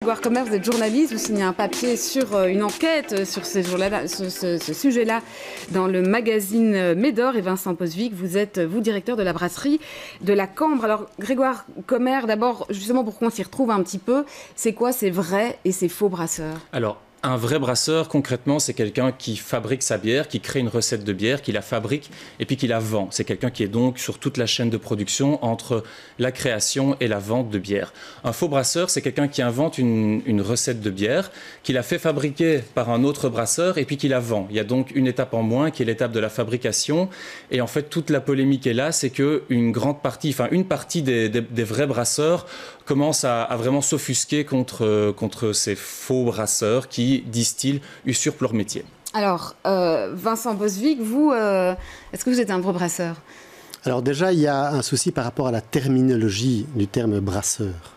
Grégoire Commer, vous êtes journaliste, vous signez un papier sur une enquête sur ce sujet-là dans le magazine Médor. Et Vincent Posvic, vous êtes, vous, directeur de la brasserie de la Cambre. Alors, Grégoire Commer, d'abord, justement pour qu'on s'y retrouve un petit peu, c'est quoi ces vrais et ces faux brasseurs? Alors, un vrai brasseur, concrètement, c'est quelqu'un qui fabrique sa bière, qui crée une recette de bière, qui la fabrique et puis qui la vend. C'est quelqu'un qui est donc sur toute la chaîne de production entre la création et la vente de bière. Un faux brasseur, c'est quelqu'un qui invente une recette de bière, qui la fait fabriquer par un autre brasseur et puis qui la vend. Il y a donc une étape en moins qui est l'étape de la fabrication. Et en fait, toute la polémique est là, c'est qu'une partie des vrais brasseurs commence à vraiment s'offusquer contre ces faux brasseurs qui, disent-ils, usurpent leur métier. Alors, Vincent Posvic, vous, est-ce que vous êtes un vrai brasseur? Alors déjà, il y a un souci par rapport à la terminologie du terme brasseur.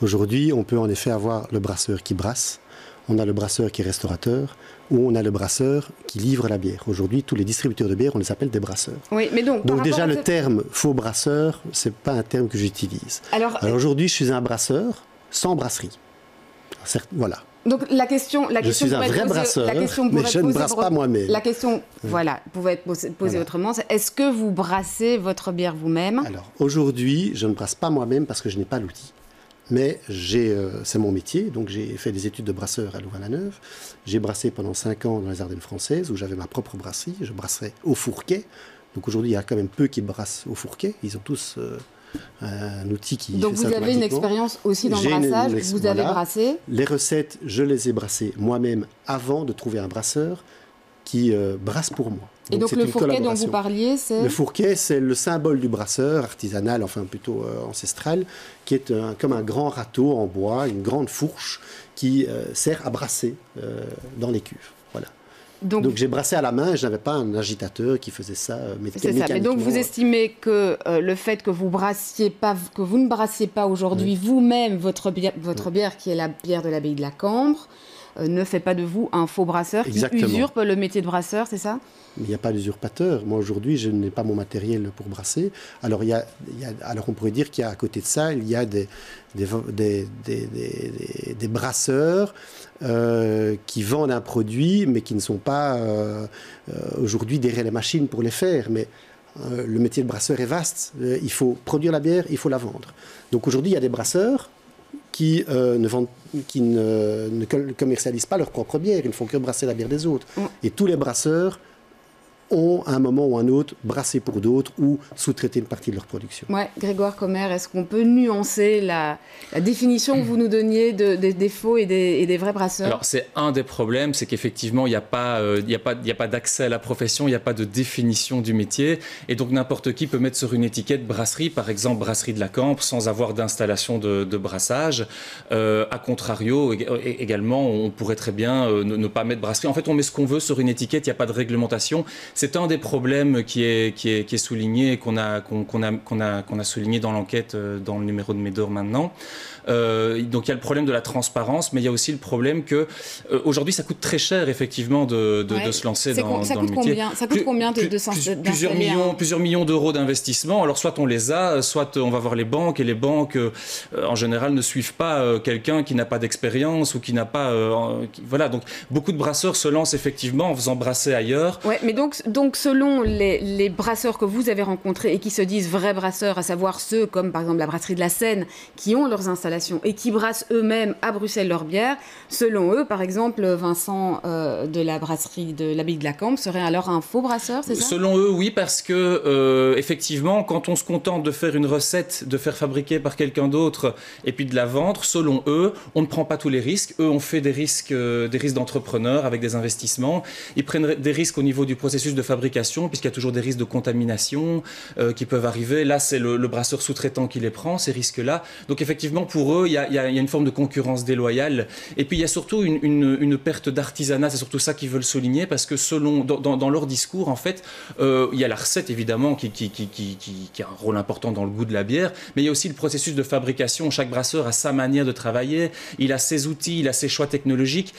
Aujourd'hui, on peut en effet avoir le brasseur qui brasse, on a le brasseur qui est restaurateur, ou on a le brasseur qui livre la bière. Aujourd'hui, tous les distributeurs de bière, on les appelle des brasseurs. Oui, mais donc déjà, le terme faux brasseur, ce n'est pas un terme que j'utilise. Alors aujourd'hui, je suis un brasseur sans brasserie. Certes, voilà. Donc la question je suis un vrai brasseur, mais je ne brasse pas moi-même. La question, voilà, pouvait être posée autrement, c'est est-ce que vous brassez votre bière vous-même? Alors aujourd'hui, je ne brasse pas moi-même parce que je n'ai pas l'outil. Mais c'est mon métier, donc j'ai fait des études de brasseur à Louvain-la-Neuve. J'ai brassé pendant 5 ans dans les Ardennes françaises, où j'avais ma propre brasserie. Je brasserais au fourquet. Donc aujourd'hui, il y a quand même peu qui brassent au fourquet. Ils ont tous un outil qui donc fait ça. Donc vous avez une expérience aussi dans le brassage, vous avez brassé? Les recettes, je les ai brassées moi-même avant de trouver un brasseur qui brasse pour moi. Et donc le fourquet dont vous parliez, c'est... Le fourquet, c'est le symbole du brasseur, artisanal, enfin plutôt ancestral, qui est comme un grand râteau en bois, une grande fourche qui sert à brasser dans les cuves. Voilà. Donc j'ai brassé à la main et je n'avais pas un agitateur qui faisait ça mécaniquement. Mais donc vous estimez que le fait que vous ne brassiez pas aujourd'hui vous-même votre bière qui est la bière de l'abbaye de la Cambre, ne fait pas de vous un faux brasseur qui usurpe le métier de brasseur, c'est ça? Mais il n'y a pas d'usurpateur. Moi, aujourd'hui, je n'ai pas mon matériel pour brasser. Alors, alors on pourrait dire qu'il y a à côté de ça, il y a des brasseurs qui vendent un produit, mais qui ne sont pas aujourd'hui derrière les machines pour les faire. Mais le métier de brasseur est vaste. Il faut produire la bière, il faut la vendre. Donc aujourd'hui, il y a des brasseurs qui ne commercialisent pas leur propre bière. Ils ne font que brasser la bière des autres. Et tous les brasseurs ont, à un moment ou un autre, brassé pour d'autres ou sous-traité une partie de leur production. Ouais, Grégoire Commer, est-ce qu'on peut nuancer la définition que vous nous donniez des faux et des vrais brasseurs? Alors, c'est un des problèmes, c'est qu'effectivement, il n'y a pas d'accès à la profession, il n'y a pas de définition du métier. Et donc, n'importe qui peut mettre sur une étiquette brasserie, par exemple, brasserie de la Cambre, sans avoir d'installation de brassage. A contrario, également, on pourrait très bien ne pas mettre brasserie. En fait, on met ce qu'on veut sur une étiquette, il n'y a pas de réglementation. C'est un des problèmes qui est souligné et qu'on a souligné dans l'enquête, dans le numéro de Médor maintenant. Donc il y a le problème de la transparence, mais il y a aussi le problème que aujourd'hui ça coûte très cher effectivement de se lancer dans le métier. Ça coûte combien plusieurs millions d'euros d'investissement. Alors soit on les a, soit on va voir les banques, et les banques en général ne suivent pas quelqu'un qui n'a pas d'expérience ou qui n'a pas voilà. Donc beaucoup de brasseurs se lancent effectivement en faisant brasser ailleurs. Ouais, mais donc selon les brasseurs que vous avez rencontrés et qui se disent vrais brasseurs, à savoir ceux comme par exemple la brasserie de la Seine qui ont leurs installations et qui brassent eux-mêmes à Bruxelles leur bière, selon eux, par exemple, Vincent de la brasserie de l'abbaye de la Cambre serait alors un faux brasseur, c'est ça? Selon eux, oui, parce que effectivement, quand on se contente de faire une recette, de faire fabriquer par quelqu'un d'autre et puis de la vendre, selon eux, on ne prend pas tous les risques. Eux, on fait des risques d'entrepreneurs avec des investissements. Ils prennent des risques au niveau du processus de fabrication, puisqu'il y a toujours des risques de contamination qui peuvent arriver. Là, c'est le brasseur sous-traitant qui les prend, ces risques-là. Donc effectivement, pour eux, il y a une forme de concurrence déloyale. Et puis, il y a surtout une perte d'artisanat. C'est surtout ça qu'ils veulent souligner, parce que dans leur discours, en fait, il y a la recette, évidemment, qui a un rôle important dans le goût de la bière, mais il y a aussi le processus de fabrication. Chaque brasseur a sa manière de travailler, il a ses outils, il a ses choix technologiques.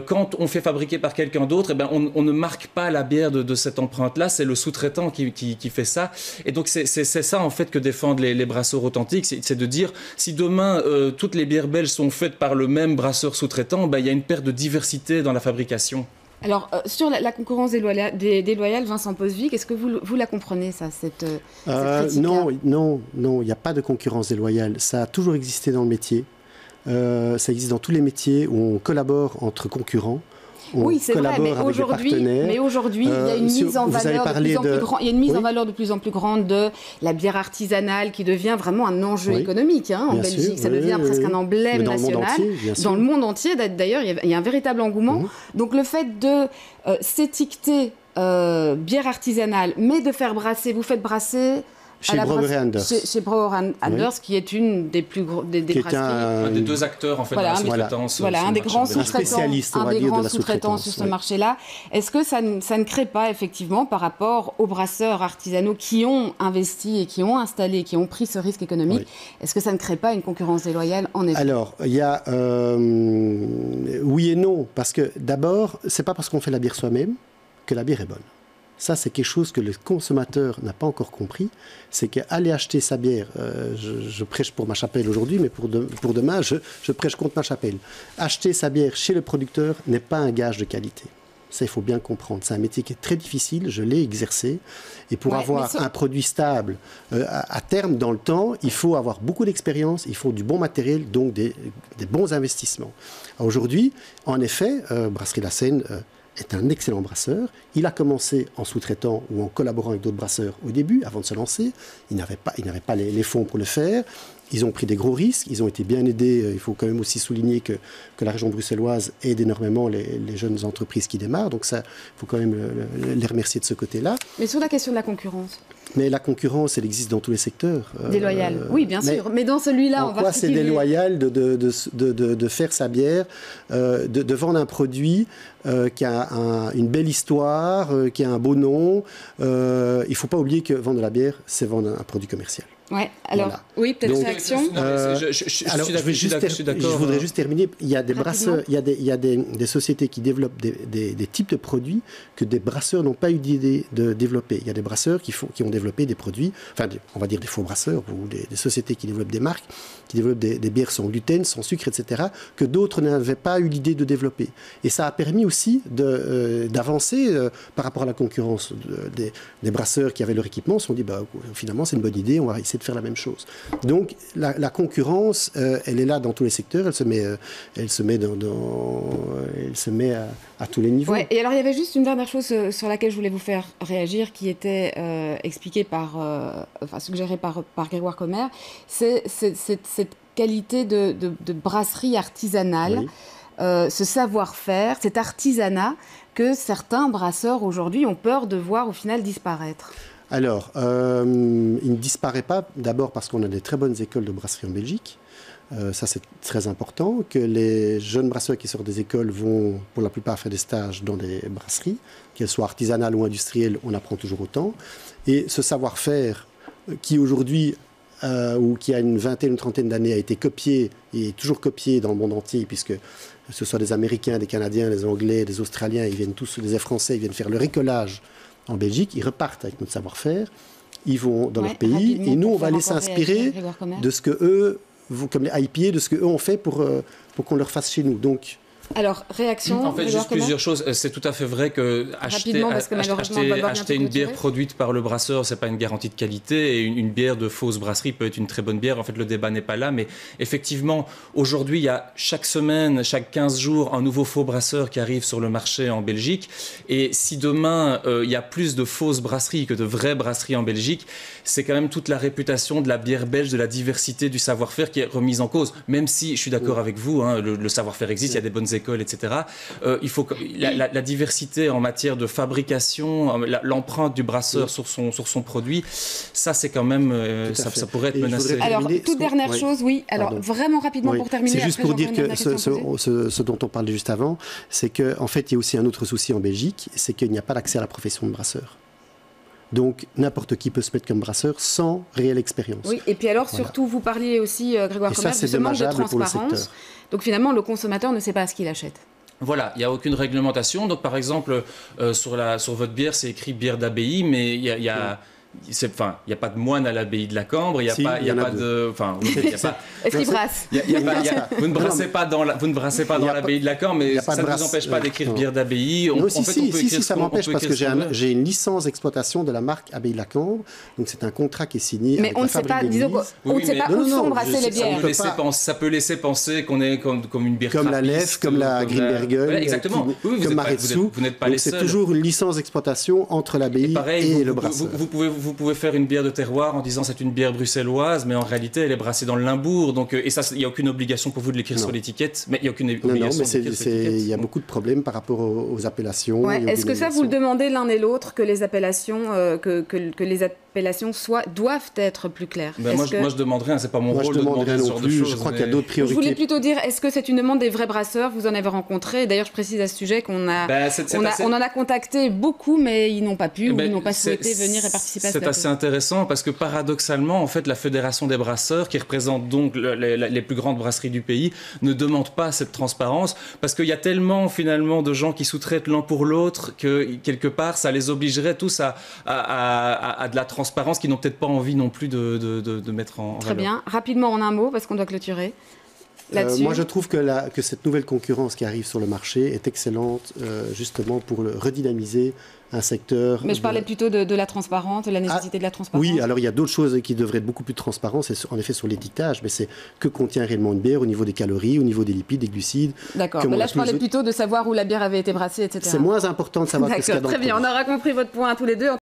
Quand on fait fabriquer par quelqu'un d'autre, on ne marque pas la bière de cette empreinte-là, c'est le sous-traitant qui fait ça. Et donc c'est ça en fait que défendent les brasseurs authentiques, c'est de dire si demain toutes les bières belges sont faites par le même brasseur sous-traitant, il y a une perte de diversité dans la fabrication. Alors, sur la concurrence déloyale, Vincent Posvic, est-ce que vous la comprenez, ça, cette critique-là ? Non, il n'y a pas de concurrence déloyale. Ça a toujours existé dans le métier. Ça existe dans tous les métiers où on collabore entre concurrents. Oui, c'est vrai, mais aujourd'hui, il y a une mise en valeur de plus en plus grande de la bière artisanale qui devient vraiment un enjeu économique en Belgique. Ça devient presque un emblème national. Dans le monde entier, d'ailleurs, il y a un véritable engouement. Donc le fait de s'étiqueter bière artisanale, mais de faire brasser, vous faites brasser... Chez Brouwer Anders. Chez Brouwer Anders, qui est une des plus gros des brasseries. Un des deux acteurs en fait de la sous-traitance. Voilà, un des grands sous-traitants sur ce marché-là. Est-ce que ça ne crée pas effectivement par rapport aux brasseurs artisanaux qui ont investi et qui ont installé, qui ont pris ce risque économique, est-ce que ça ne crée pas une concurrence déloyale en effet ? Alors, il y a oui et non, parce que d'abord, c'est pas parce qu'on fait la bière soi-même que la bière est bonne. Ça, c'est quelque chose que le consommateur n'a pas encore compris. C'est qu'aller acheter sa bière, je prêche pour ma chapelle aujourd'hui, mais pour demain, je prêche contre ma chapelle. Acheter sa bière chez le producteur n'est pas un gage de qualité. Ça, il faut bien comprendre. C'est un métier qui est très difficile, je l'ai exercé. Et pour avoir un produit stable à terme, dans le temps, il faut avoir beaucoup d'expérience, il faut du bon matériel, donc des bons investissements. Aujourd'hui, en effet, Brasserie La Seine... est un excellent brasseur. Il a commencé en sous-traitant ou en collaborant avec d'autres brasseurs au début, avant de se lancer. Il n'avait pas les fonds pour le faire. Ils ont pris des gros risques, ils ont été bien aidés. Il faut quand même aussi souligner que la région bruxelloise aide énormément les jeunes entreprises qui démarrent. Donc ça, il faut quand même les remercier de ce côté-là. Mais sur la question de la concurrence ? Mais la concurrence, elle existe dans tous les secteurs. Déloyale, oui, bien sûr. Mais dans celui-là, on va... Pourquoi c'est déloyal de faire sa bière, de vendre un produit qui a une belle histoire, qui a un beau nom. Il ne faut pas oublier que vendre de la bière, c'est vendre un produit commercial. Ouais, alors, oui, peut-être une réaction. Je voudrais juste terminer. Il y a des brasseurs, il y a des sociétés qui développent des types de produits que des brasseurs n'ont pas eu d'idée de développer. Il y a des brasseurs qui ont développé des produits, on va dire des faux brasseurs ou des sociétés qui développent des marques, qui développent des bières sans gluten, sans sucre, etc., que d'autres n'avaient pas eu l'idée de développer. Et ça a permis aussi d'avancer par rapport à la concurrence. Des brasseurs qui avaient leur équipement se sont dit, finalement, c'est une bonne idée, on va essayer de faire la même chose. Donc, la concurrence, elle est là dans tous les secteurs, elle se met à tous les niveaux. Ouais, et alors, il y avait juste une dernière chose sur laquelle je voulais vous faire réagir, qui était expliquée suggérée par Grégoire Commer, c'est cette qualité de brasserie artisanale, ce savoir-faire, cet artisanat que certains brasseurs aujourd'hui ont peur de voir au final disparaître. Alors, il ne disparaît pas, d'abord parce qu'on a des très bonnes écoles de brasserie en Belgique. Ça, c'est très important, que les jeunes brasseurs qui sortent des écoles vont, pour la plupart, faire des stages dans des brasseries, qu'elles soient artisanales ou industrielles, on apprend toujours autant. Et ce savoir-faire qui, aujourd'hui, ou qui a une vingtaine, une trentaine d'années, a été copié et est toujours copié dans le monde entier, puisque ce soit des Américains, des Canadiens, des Anglais, des Australiens, ils viennent tous, des Français, ils viennent faire le récolage en Belgique, ils repartent avec notre savoir-faire, ils vont dans leur pays, et nous, on va aller s'inspirer de ce que eux, comme les IPA, de ce qu'eux ont fait pour qu'on leur fasse chez nous. Donc, alors, réaction. En fait, juste plusieurs choses. C'est tout à fait vrai que acheter une bière produite par le brasseur, c'est pas une garantie de qualité. Et une bière de fausse brasserie peut être une très bonne bière. En fait, le débat n'est pas là. Mais effectivement, aujourd'hui, il y a chaque semaine, chaque 15 jours, un nouveau faux brasseur qui arrive sur le marché en Belgique. Et si demain, il y a plus de fausses brasseries que de vraies brasseries en Belgique, c'est quand même toute la réputation de la bière belge, de la diversité du savoir-faire qui est remise en cause. Même si, je suis d'accord avec vous, le savoir-faire existe, il y a des bonnes écoles, etc. Il faut que la diversité en matière de fabrication, l'empreinte du brasseur sur son produit, ça c'est quand même ça pourrait être menacé. Alors toute dernière chose, vraiment rapidement pour terminer. C'est juste pour dire que ce dont on parlait juste avant, c'est qu'en fait il y a aussi un autre souci en Belgique, c'est qu'il n'y a pas d'accès à la profession de brasseur. Donc, n'importe qui peut se mettre comme brasseur sans réelle expérience. Oui, et puis alors, surtout, vous parliez aussi, Grégoire Commer, de ce manque de transparence. Donc, finalement, le consommateur ne sait pas ce qu'il achète. Voilà, il n'y a aucune réglementation. Donc, par exemple, sur votre bière, c'est écrit bière d'abbaye, mais il y a pas de moine à l'abbaye de la Cambre, il n'y a pas de... Enfin, oui, il y a pas... Est-ce qu'il brasse Vous ne brassez pas dans l'abbaye de la Cambre, mais ça ne vous empêche pas d'écrire bière d'abbaye. Si, ça m'empêche parce que j'ai une licence d'exploitation de la marque Abbaye de la Cambre, donc c'est un contrat qui est signé avec la fabrique d'église. Mais on ne sait pas où sont brassées les bières. Ça peut laisser penser qu'on est comme une bière comme la Leffe, comme la Grimbergen, exactement. comme Maretsu. Vous n'êtes pas les seuls. C'est toujours une licence d'exploitation entre l'abbaye et le brasseur. Vous pouvez faire une bière de terroir en disant c'est une bière bruxelloise, mais en réalité elle est brassée dans le Limbourg. Donc, et ça, il n'y a aucune obligation pour vous de l'écrire sur l'étiquette. Mais il n'y a aucune obligation. Il y a beaucoup de problèmes par rapport aux appellations. Ouais. Est-ce que ça vous le demandez l'un et l'autre que les appellations doivent être plus claires? Moi je demanderais, c'est pas mon rôle de demander ce genre de choses. Je crois qu'il y a d'autres priorités. Je voulais plutôt dire, est-ce que c'est une demande des vrais brasseurs? Vous en avez rencontré. D'ailleurs, je précise à ce sujet qu'on on en a contacté beaucoup, mais ils n'ont pas pu ou ils n'ont pas souhaité venir et participer à ce plateau. C'est assez intéressant parce que paradoxalement, en fait, la Fédération des brasseurs, qui représente donc les plus grandes brasseries du pays, ne demande pas cette transparence parce qu'il y a tellement finalement de gens qui sous-traitent l'un pour l'autre que quelque part, ça les obligerait tous à de la transparence qu'ils n'ont peut-être pas envie non plus de mettre en valeur. Très bien. Rapidement, en un mot, parce qu'on doit clôturer. Moi, je trouve que cette nouvelle concurrence qui arrive sur le marché est excellente, justement pour redynamiser un secteur. Mais je parlais plutôt de la transparence, de la nécessité de la transparence. Oui, alors il y a d'autres choses qui devraient être beaucoup plus transparentes, c'est en effet sur l'étiquetage, mais c'est que contient réellement une bière au niveau des calories, au niveau des lipides, des glucides. D'accord, mais là je parlais plutôt de savoir où la bière avait été brassée, etc. C'est moins important de savoir ce qu'il y a dans le produit. Très bien, on aura compris votre point tous les deux.